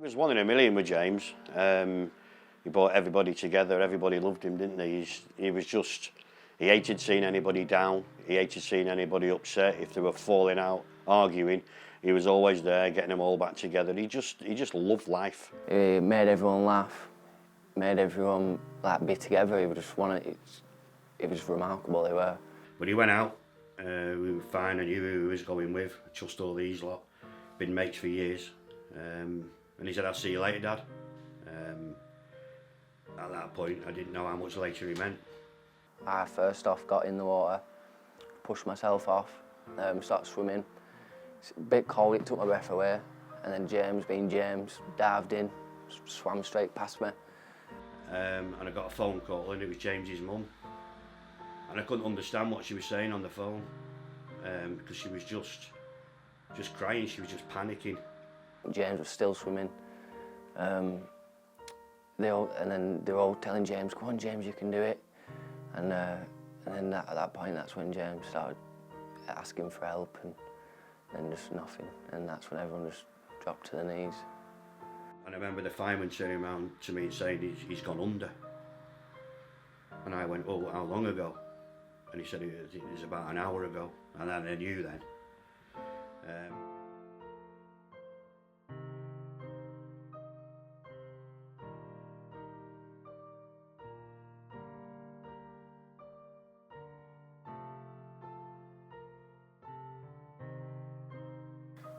was one in a million with James. He brought everybody together. Everybody loved him, didn't they? He was just, he hated seeing anybody down. He hated seeing anybody upset. If they were falling out, arguing, he was always there, getting them all back together. He just loved life. He made everyone laugh, made everyone like be together. It was remarkable. They were. But he went out. We were fine. I knew who he was going with. I trust all these lot. Been mates for years. And he said, "I'll see you later, Dad." At that point, I didn't know how much later he meant. I first off got in the water, pushed myself off, started swimming. It's a bit cold, it took my breath away. And then James, being James, dived in, swam straight past me. And I got a phone call and it was James's mum. And I couldn't understand what she was saying on the phone because she was just crying, she was just panicking. James was still swimming. They were all telling James, "Come on, James, you can do it." And then at that point, that's when James started asking for help, and then just nothing. And that's when everyone just dropped to their knees. And I remember the fireman turning around to me and saying, he's gone under. And I went, "Oh, how long ago?" And he said, "It was about an hour ago." And then I knew then.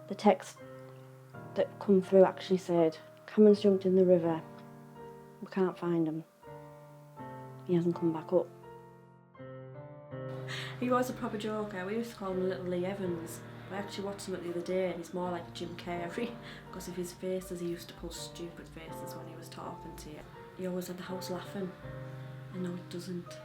The text that come through actually said, "Cameron's jumped in the river. We can't find him. He hasn't come back up." He was a proper joker. We used to call him Little Lee Evans. I actually watched him the other day and he's more like Jim Carrey because of his faces. He used to pull stupid faces when he was talking to you. He always had the house laughing, and now it doesn't.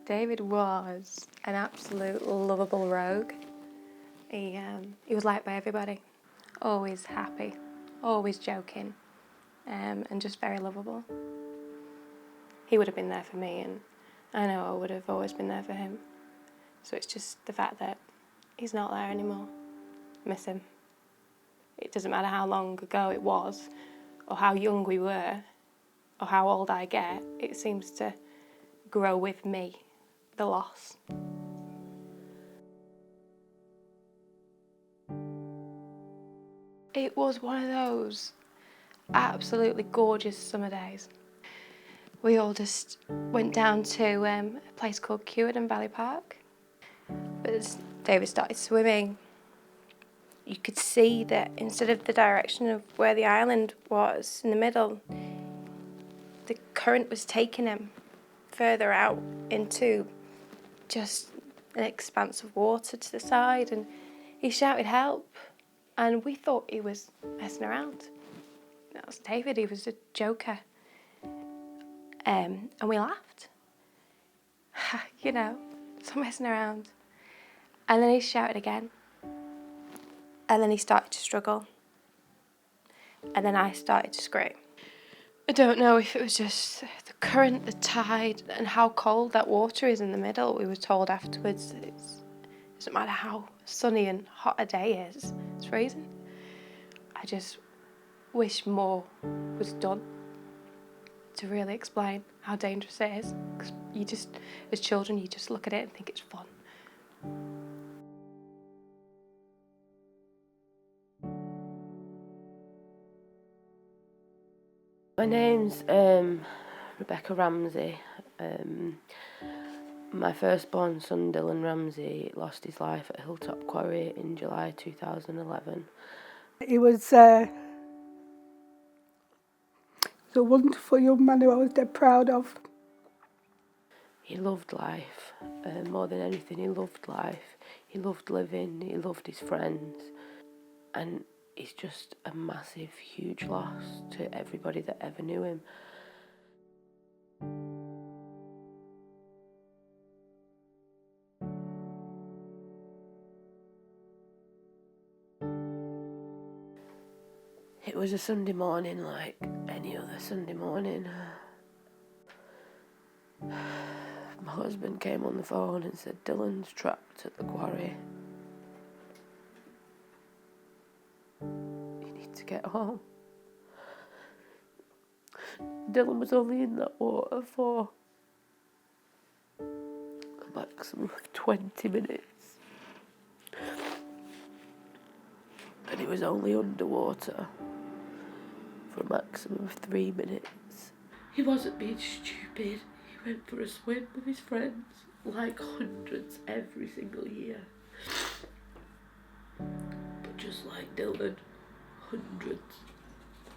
David was an absolute lovable rogue. He was liked by everybody, always happy, always joking, and just very lovable. He would have been there for me, and I know I would have always been there for him. So it's just the fact that he's not there anymore. I miss him. It doesn't matter how long ago it was, or how young we were, or how old I get, it seems to grow with me, the loss. It was one of those absolutely gorgeous summer days. We all just went down to a place called Cuerdon Valley Park. But as David started swimming, you could see that instead of the direction of where the island was in the middle, the current was taking him further out into just an expanse of water to the side, and he shouted help, and we thought he was messing around. That was David, he was a joker. And we laughed. You know, so messing around. And then he shouted again. And then he started to struggle. And then I started to scream. I don't know if it was just the current, the tide, and how cold that water is in the middle. We were told afterwards that it doesn't matter how sunny and hot a day is, it's freezing. I just wish more was done to really explain how dangerous it is. Because you just, as children, you just look at it and think it's fun. My name's Rebecca Ramsey. My firstborn son, Dylan Ramsey, lost his life at Hilltop Quarry in July 2011. He was a wonderful young man who I was dead proud of. He loved life, more than anything. He loved life. He loved living. He loved his friends. And it's just a massive, huge loss to everybody that ever knew him. It was a Sunday morning like any other Sunday morning. My husband came on the phone and said, Dylan's trapped at the quarry. You need to get home. Dylan was only in that water for a maximum of 20 minutes. And he was only underwater for a maximum of 3 minutes. He wasn't being stupid. He went for a swim with his friends, like hundreds every single year. But just like Dylan, hundreds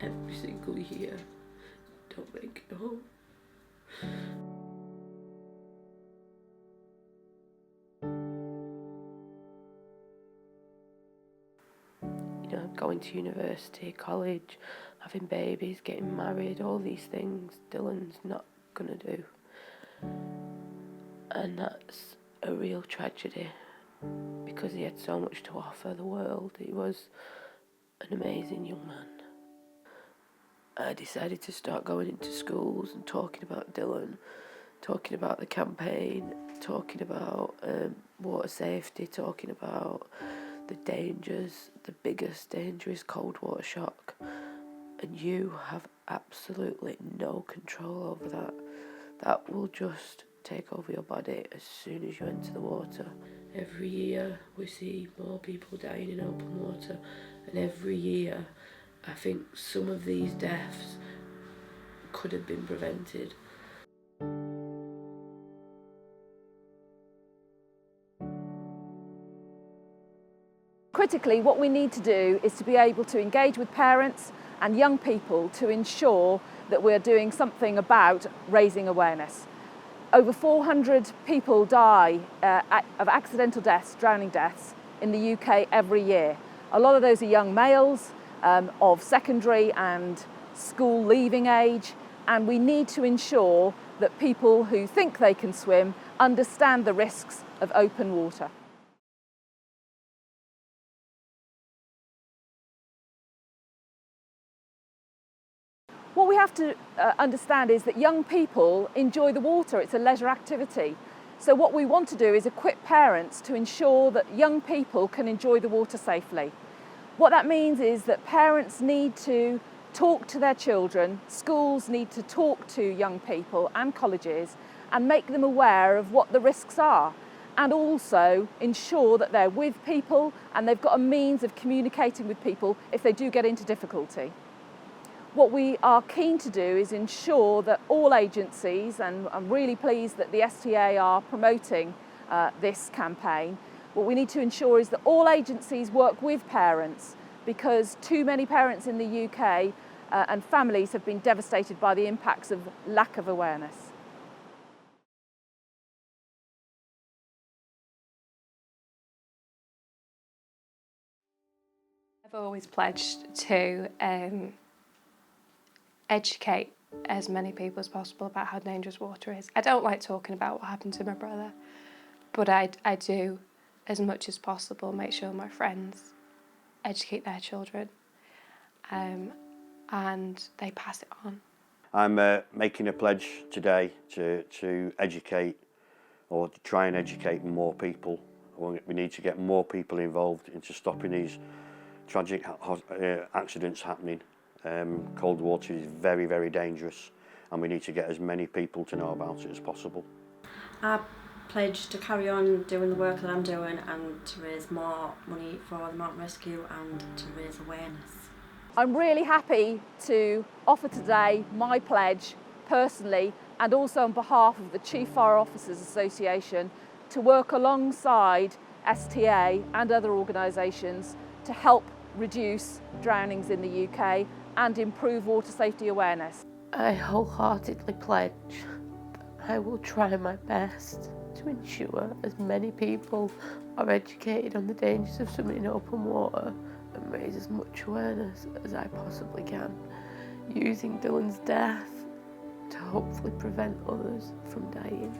every single year don't make it home. You know, going to university, college, having babies, getting married, all these things Dylan's not gonna do. And that's a real tragedy because he had so much to offer the world. He was an amazing young man. I decided to start going into schools and talking about Dylan, talking about the campaign, talking about water safety, talking about the dangers. The biggest danger is cold water shock, and you have absolutely no control over that. That will just take over your body as soon as you enter the water. Every year we see more people dying in open water, and every year I think some of these deaths could have been prevented. Critically, what we need to do is to be able to engage with parents and young people to ensure that we're doing something about raising awareness. Over 400 people die of accidental deaths, drowning deaths, in the UK every year. A lot of those are young males of secondary and school leaving age, and we need to ensure that people who think they can swim understand the risks of open water. What we have to understand is that young people enjoy the water. It's a leisure activity. So what we want to do is equip parents to ensure that young people can enjoy the water safely. What that means is that parents need to talk to their children, schools need to talk to young people and colleges and make them aware of what the risks are, and also ensure that they're with people and they've got a means of communicating with people if they do get into difficulty. What we are keen to do is ensure that all agencies, and I'm really pleased that the STA are promoting this campaign, what we need to ensure is that all agencies work with parents, because too many parents in the UK and families have been devastated by the impacts of lack of awareness. I've always pledged to educate as many people as possible about how dangerous water is. I don't like talking about what happened to my brother, but I do, as much as possible, make sure my friends educate their children and they pass it on. I'm making a pledge today to educate, or to try and educate more people. We need to get more people involved into stopping these tragic accidents happening. Cold water is very, very dangerous, and we need to get as many people to know about it as possible. I pledge to carry on doing the work that I'm doing and to raise more money for the mountain rescue and to raise awareness. I'm really happy to offer today my pledge personally, and also on behalf of the Chief Fire Officers Association, to work alongside STA and other organisations to help reduce drownings in the UK and improve water safety awareness. I wholeheartedly pledge that I will try my best to ensure as many people are educated on the dangers of swimming in open water and raise as much awareness as I possibly can, using Dylan's death to hopefully prevent others from dying.